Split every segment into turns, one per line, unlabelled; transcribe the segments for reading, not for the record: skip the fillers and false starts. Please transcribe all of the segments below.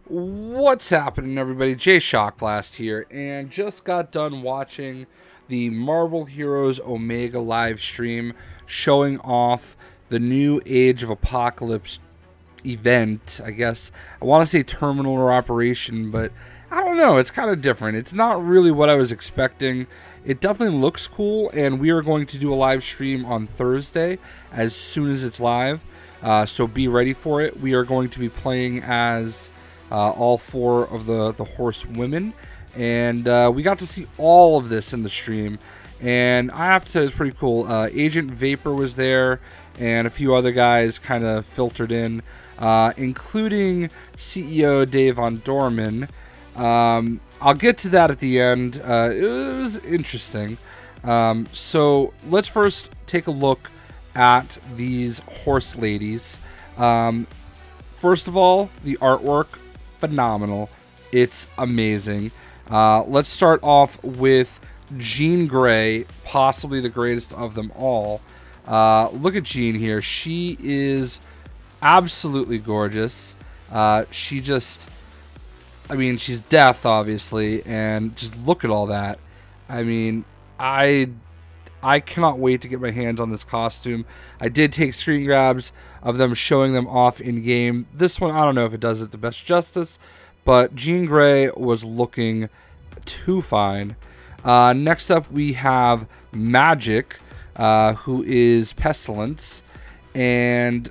What's happening, everybody? JayShockblast here, and just got done watching the Marvel Heroes Omega live stream showing off the new Age of Apocalypse event. I guess I want to say terminal or operation, but I don't know. It's kind of different. It's not really what I was expecting. It definitely looks cool, and we are going to do a live stream on Thursday as soon as it's live. So be ready for it. We are going to be playing as all four of the horsewomen, and we got to see all of this in the stream, and I have to say it's pretty cool. Agent Vapor was there, and a few other guys kind of filtered in, including CEO David Van Dorman. I'll get to that at the end. It was interesting. So let's first take a look at these horse ladies. First of all, the artwork, phenomenal. It's amazing. Let's start off with Jean Grey, possibly the greatest of them all. Look at Jean here. She is absolutely gorgeous. She just, I mean, she's death, obviously, and just look at all that. I mean, I cannot wait to get my hands on this costume. I did take screen grabs of them showing them off in game. This one, I don't know if it does it the best justice, but Jean Grey was looking too fine. Next up, we have Magik, who is Pestilence, and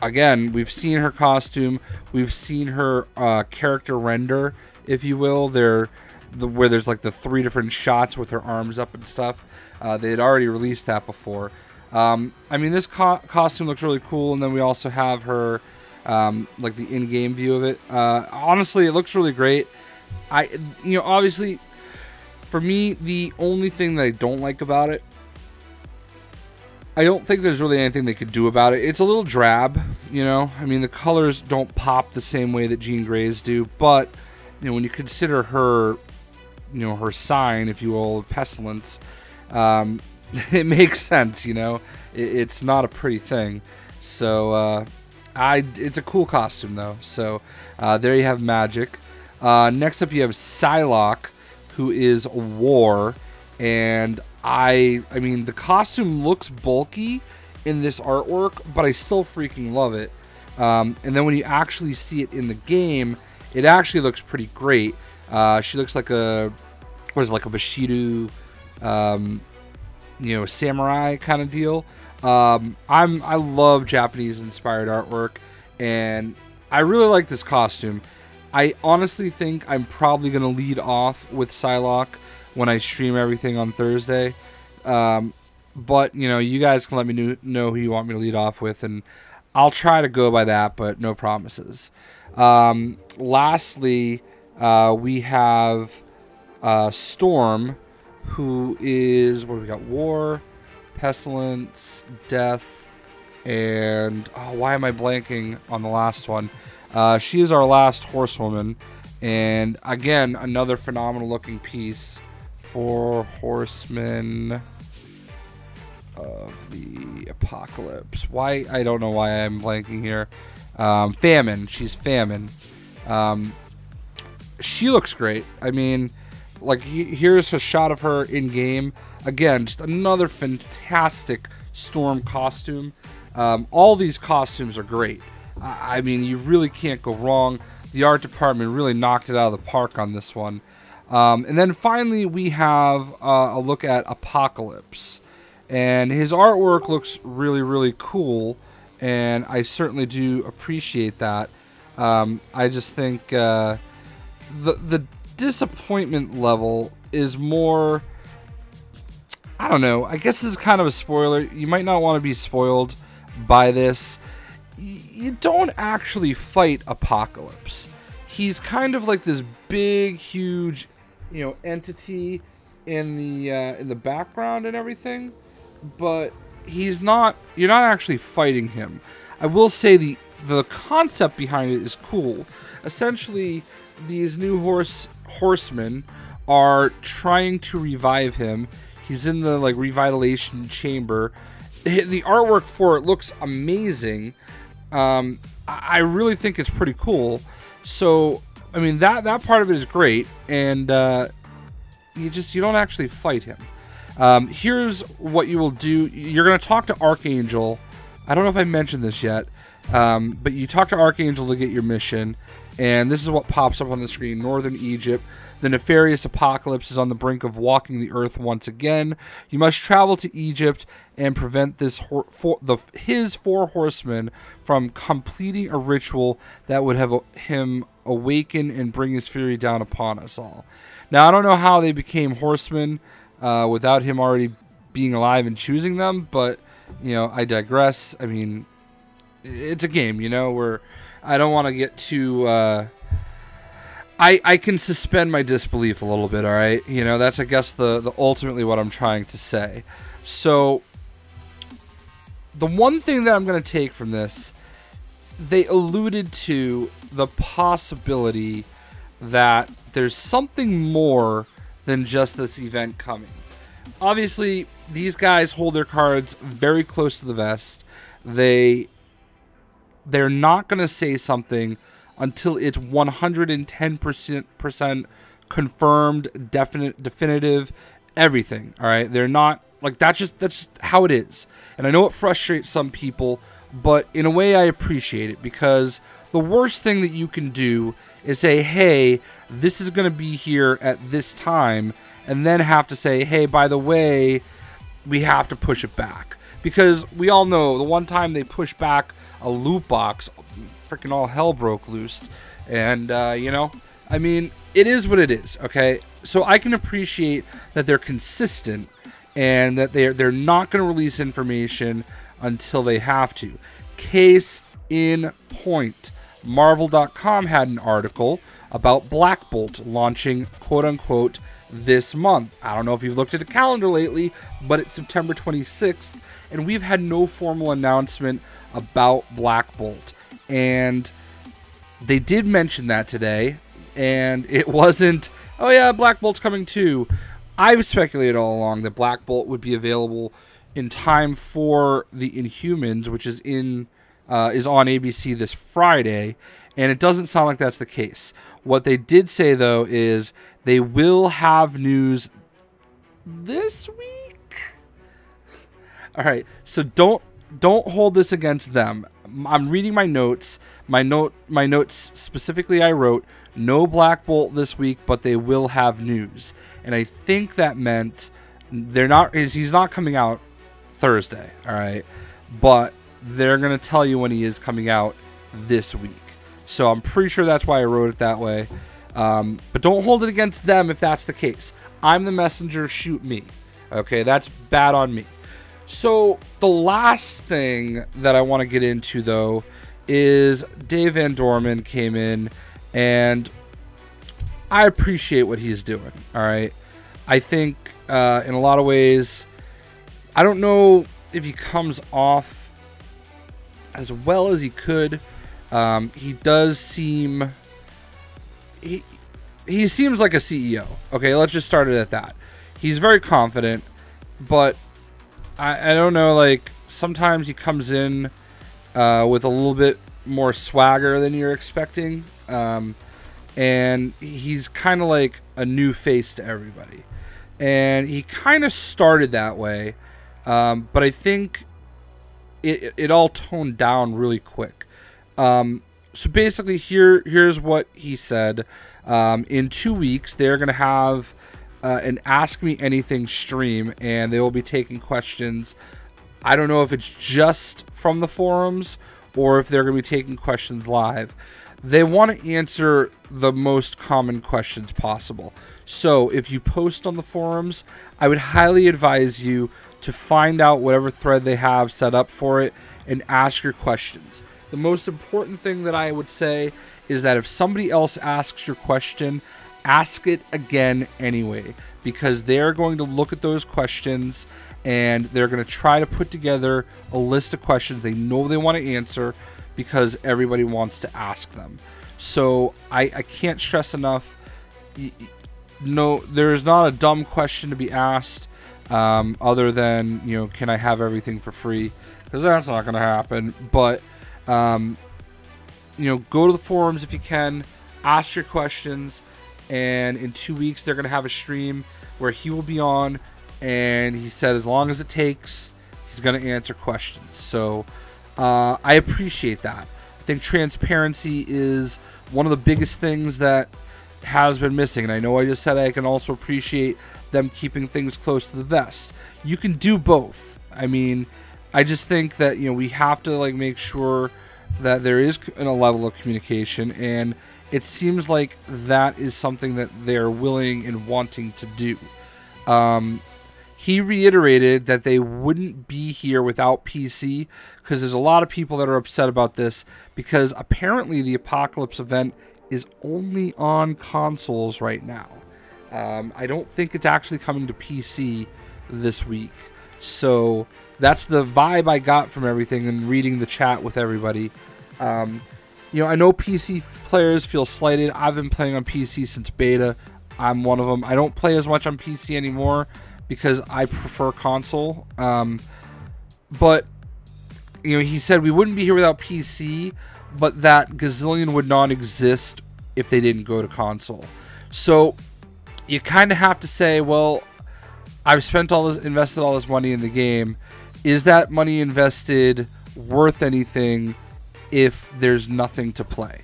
again, we've seen her costume. We've seen her character render, if you will. Where there's like the 3 different shots with her arms up and stuff. They had already released that before. I mean, this costume looks really cool, and then we also have her, like the in-game view of it. Honestly, it looks really great. Obviously, for me, the only thing that I don't like about it, I don't think there's really anything they could do about it. It's a little drab, you know. I mean, the colors don't pop the same way that Jean Grey's do, but when you consider her, her sign, if you will, Pestilence, it makes sense, It's not a pretty thing. So, it's a cool costume, though. So, there you have Magik. Next up, you have Psylocke, who is War. And I mean, the costume looks bulky in this artwork, but I still freaking love it. And then when you actually see it in the game, it actually looks pretty great. She looks like a Bushido, samurai kind of deal. I love Japanese inspired artwork, and I really like this costume. I honestly think I'm probably gonna lead off with Psylocke when I stream everything on Thursday. But you guys can let me know who you want me to lead off with, and I'll try to go by that, but no promises. Lastly, we have Storm, who is, what do we got? War, Pestilence, Death, and why am I blanking on the last one? She is our last horsewoman, and again, another phenomenal looking piece for Horsemen of the Apocalypse. Why? I don't know why I'm blanking here. Famine. She's Famine. She looks great. I mean, like, here's a shot of her in game. Again, just another fantastic Storm costume. All these costumes are great. I mean, you really can't go wrong. The art department really knocked it out of the park on this one. And then finally, we have a look at Apocalypse. And his artwork looks really, really cool. And I certainly do appreciate that. I just think the disappointment level is more, I don't know, I guess this is kind of a spoiler. You might not want to be spoiled by this. You don't actually fight Apocalypse. He's kind of like this big, huge, entity in the background and everything, but he's not. You're not actually fighting him. I will say the concept behind it is cool. Essentially, these new horsemen are trying to revive him. He's in the revitalization chamber. The artwork for it looks amazing. I really think it's pretty cool. So, I mean, that part of it is great, and you don't actually fight him. Here's what you will do. You're going to talk to Archangel. I don't know if I mentioned this yet, but you talk to Archangel to get your mission, and this is what pops up on the screen. Northern Egypt. The nefarious apocalypse is on the brink of walking the earth once again. You must travel to Egypt and prevent his 4 horsemen from completing a ritual that would have him awaken and bring his fury down upon us all. Now, I don't know how they became horsemen without him already being alive and choosing them, but, you know, I digress. I mean, it's a game, you know, where I don't want to get too... I can suspend my disbelief a little bit, all right? You know, that's, I guess, the ultimately what I'm trying to say. So, the one thing that I'm going to take from this, they alluded to the possibility that there's something more than just this event coming. Obviously, these guys hold their cards very close to the vest. They're not going to say something until it's 110% confirmed, definitive, everything. All right, they're not like that's just how it is. And I know it frustrates some people, but in a way I appreciate it, because the worst thing that you can do is say, hey, this is going to be here at this time, and then have to say, hey, by the way, we have to push it back. Because we all know the one time they pushed back a loot box, freaking all hell broke loose. And, you know, I mean, it is what it is, okay? So I can appreciate that they're consistent and that they're not going to release information until they have to. Case in point, Marvel.com had an article about Black Bolt launching, quote-unquote, this month. I don't know if you've looked at the calendar lately, but it's September 26th, and we've had no formal announcement about Black Bolt. And they did mention that today, and it wasn't, oh yeah, Black Bolt's coming too. I've speculated all along that Black Bolt would be available in time for the Inhumans, which is on ABC this Friday, and it doesn't sound like that's the case. What they did say, though, is they will have news this week. All right, so don't hold this against them. I'm reading my notes. My notes specifically, I wrote no Black Bolt this week, but they will have news. And I think that meant he's not coming out Thursday, all right? But they're going to tell you when he is coming out this week. So I'm pretty sure that's why I wrote it that way. But don't hold it against them if that's the case. I'm the messenger, shoot me. Okay, that's bad on me. So the last thing that I want to get into, though, is Dave Van Dorman came in, and I appreciate what he's doing, all right? I think in a lot of ways, I don't know if he comes off as well as he could. He does seem... He seems like a CEO. Okay, let's just start it at that. He's very confident, but I don't know, like, sometimes he comes in with a little bit more swagger than you're expecting. And he's kind of like a new face to everybody. And he kind of started that way. But I think it all toned down really quick. So basically, here's what he said. In 2 weeks, they're going to have an Ask Me Anything stream, and they will be taking questions. I don't know if it's just from the forums or if they're going to be taking questions live. They want to answer the most common questions possible. So if you post on the forums, I would highly advise you to find out whatever thread they have set up for it and ask your questions. The most important thing that I would say is that if somebody else asks your question, ask it again anyway, because they're going to look at those questions and they're going to try to put together a list of questions they know they want to answer because everybody wants to ask them. So I can't stress enough, no, there's not a dumb question to be asked other than, you know, can I have everything for free? Because that's not going to happen. But go to the forums if you can, ask your questions, and in 2 weeks they're going to have a stream where he will be on, and he said as long as it takes, he's going to answer questions. So I appreciate that. I think transparency is one of the biggest things that has been missing, and I know I just said I can also appreciate them keeping things close to the vest. You can do both. I mean, I just think that we have to like make sure that there is a level of communication, and it seems like that is something that they're willing and wanting to do. He reiterated that they wouldn't be here without PC, because there's a lot of people that are upset about this, because apparently the Apocalypse event is only on consoles right now. I don't think it's actually coming to PC this week. So that's the vibe I got from everything and reading the chat with everybody. I know PC players feel slighted. I've been playing on PC since beta. I'm one of them. I don't play as much on PC anymore because I prefer console. But he said we wouldn't be here without PC, but that Gazillion would not exist if they didn't go to console. So you kind of have to say, well, I've invested all this money in the game. Is that money invested worth anything if there's nothing to play?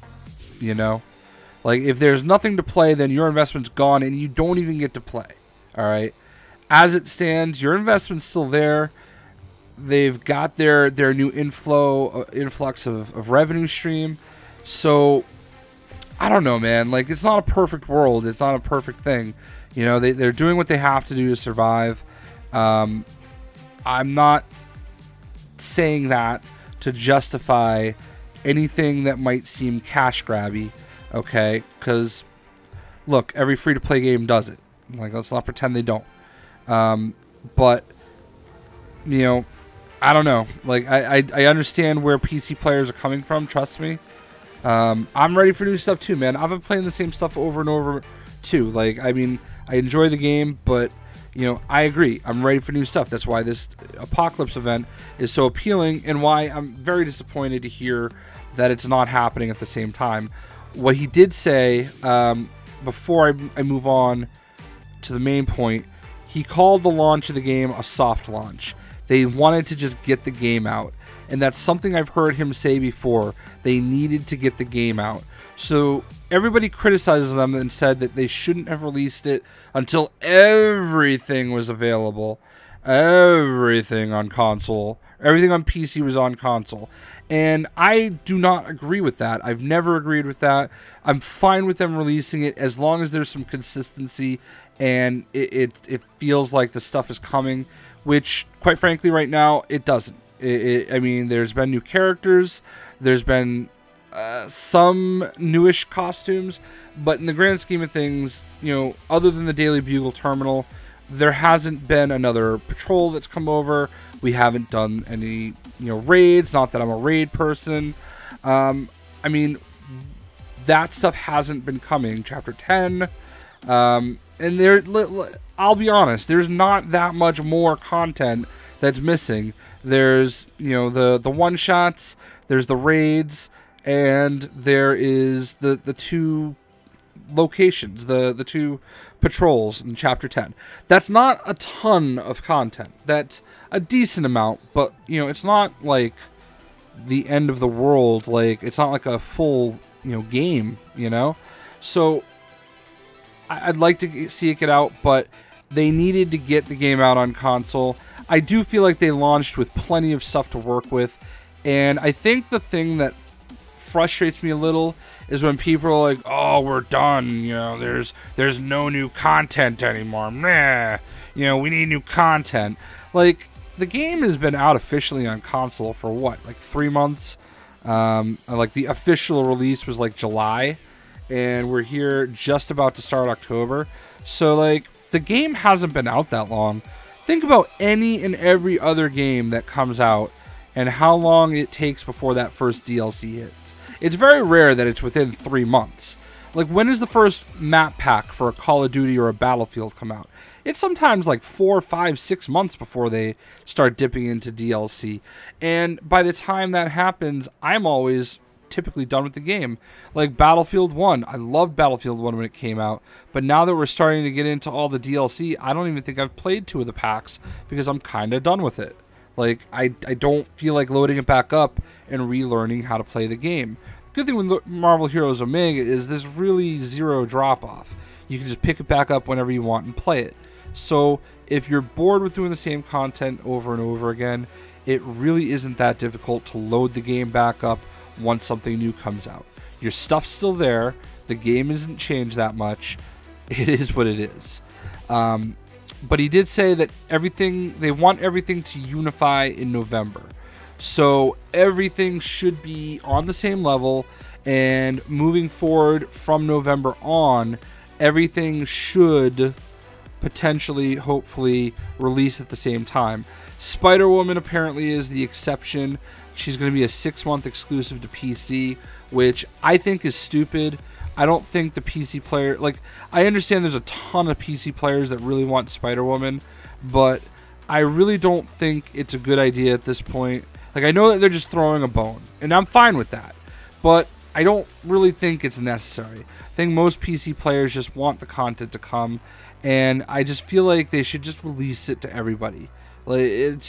Like if there's nothing to play, then your investment's gone and you don't even get to play. All right. As it stands, your investment's still there. They've got their new influx of revenue stream. So I don't know, man. Like, it's not a perfect world. It's not a perfect thing. They're doing what they have to do to survive. I'm not saying that to justify anything that might seem cash grabby, okay? Because, look, every free-to-play game does it. Like, let's not pretend they don't. But, I don't know. Like, I understand where PC players are coming from, trust me. I'm ready for new stuff too, man. I've been playing the same stuff over and over too. Like, I mean, I enjoy the game, but I agree. I'm ready for new stuff. That's why this Apocalypse event is so appealing, and why I'm very disappointed to hear that it's not happening at the same time. What he did say, before I move on to the main point, he called the launch of the game a soft launch. They wanted to just get the game out. And that's something I've heard him say before. They needed to get the game out. So everybody criticizes them and said that they shouldn't have released it until everything was available. Everything on console. Everything on PC was on console. And I do not agree with that. I've never agreed with that. I'm fine with them releasing it as long as there's some consistency and it feels like the stuff is coming, which, quite frankly, right now, it doesn't. I mean, there's been new characters, there's been some newish costumes, but in the grand scheme of things, other than the Daily Bugle terminal, there hasn't been another patrol that's come over. We haven't done any, raids. Not that I'm a raid person. I mean, that stuff hasn't been coming. Chapter 10, and I'll be honest, there's not that much more content that's missing. There's, the one-shots, there's the raids, and there is the two locations, the two patrols in Chapter 10. That's not a ton of content. That's a decent amount, but, it's not like the end of the world. Like, it's not like a full, game, So, I'd like to see it get out, but they needed to get the game out on console. I do feel like they launched with plenty of stuff to work with, and I think the thing that frustrates me a little is when people are like, "Oh, we're done. There's no new content anymore. Meh. We need new content." Like, the game has been out officially on console for what, like 3 months? Like, the official release was like July, and we're here just about to start October. So, like, the game hasn't been out that long. Think about any and every other game that comes out and how long it takes before that first DLC hits. It's very rare that it's within 3 months. Like, when does the first map pack for a Call of Duty or a Battlefield come out? It's sometimes like 4, 5, 6 months before they start dipping into DLC. And by the time that happens, I'm always typically done with the game. Like Battlefield 1. I loved Battlefield 1 when it came out. But now that we're starting to get into all the DLC, I don't even think I've played 2 of the packs because I'm kind of done with it. Like, I don't feel like loading it back up and relearning how to play the game. Good thing with Marvel Heroes Omega is there's really zero drop-off. You can just pick it back up whenever you want and play it. So if you're bored with doing the same content over and over again, it really isn't that difficult to load the game back up once something new comes out. Your stuff's still there. The game isn't changed that much. It is what it is. But he did say that they want everything to unify in November. So everything should be on the same level, and moving forward from November on, everything should potentially, hopefully, release at the same time. Spider-Woman apparently is the exception. She's going to be a 6-month exclusive to PC, which I think is stupid. I don't think the PC player... Like, I understand there's a ton of PC players that really want Spider-Woman, but I really don't think it's a good idea at this point. Like, I know that they're just throwing a bone, and I'm fine with that, but I don't really think it's necessary. I think most PC players just want the content to come, and I just feel like they should just release it to everybody. Like,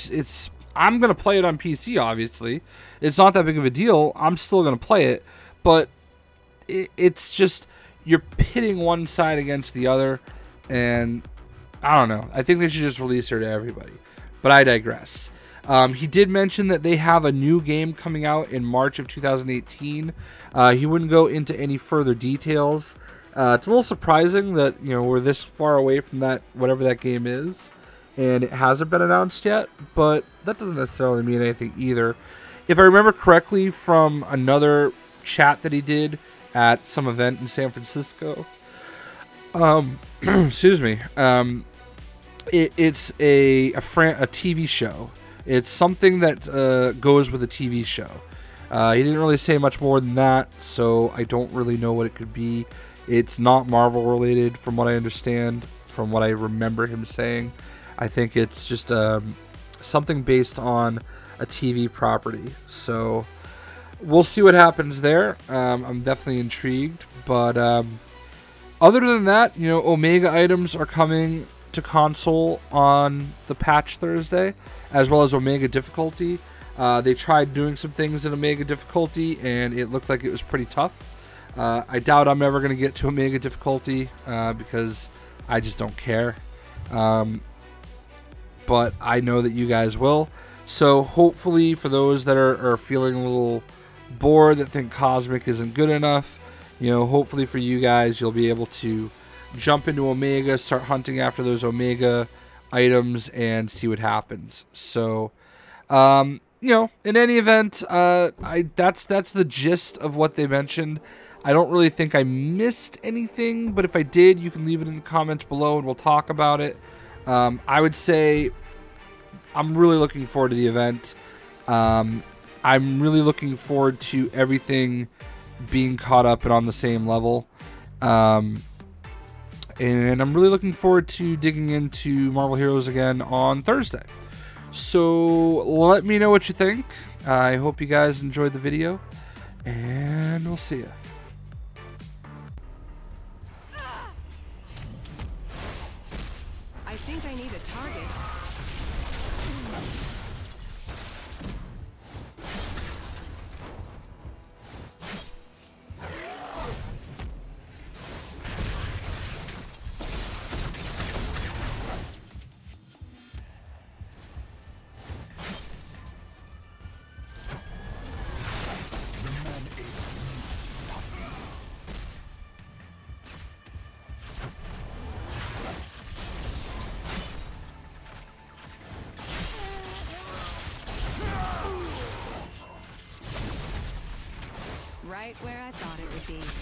I'm going to play it on PC, obviously. It's not that big of a deal. I'm still going to play it, but it's just, you're pitting one side against the other, and I don't know. I think they should just release her to everybody, but I digress. He did mention that they have a new game coming out in March of 2018. He wouldn't go into any further details. It's a little surprising that, you know, we're this far away from that, whatever that game is, and it hasn't been announced yet, but that doesn't necessarily mean anything either. If I remember correctly from another chat that he did at some event in San Francisco, excuse me, it's a TV show. It's something that goes with a TV show. He didn't really say much more than that, so I don't really know what it could be. It's not Marvel related, from what I understand, from what I remember him saying. I think it's just something based on a TV property. So we'll see what happens there. I'm definitely intrigued, but other than that, you know, Omega items are coming to console on the patch Thursday, as well as Omega difficulty. They tried doing some things in Omega difficulty, and it looked like it was pretty tough. I doubt I'm ever going to get to Omega difficulty because I just don't care. But I know that you guys will. So hopefully for those that are feeling a little bored, that think Cosmic isn't good enough, you know, hopefully for you guys, you'll be able to jump into Omega, start hunting after those Omega items, and see what happens. So, you know, in any event, that's the gist of what they mentioned. I don't really think I missed anything, but if I did, you can leave it in the comments below and we'll talk about it. I would say I'm really looking forward to the event. I'm really looking forward to everything being caught up and on the same level. And I'm really looking forward to digging into Marvel Heroes again on Thursday. So let me know what you think. I hope you guys enjoyed the video, and we'll see ya.
I think I need a target. Right where I thought it would be.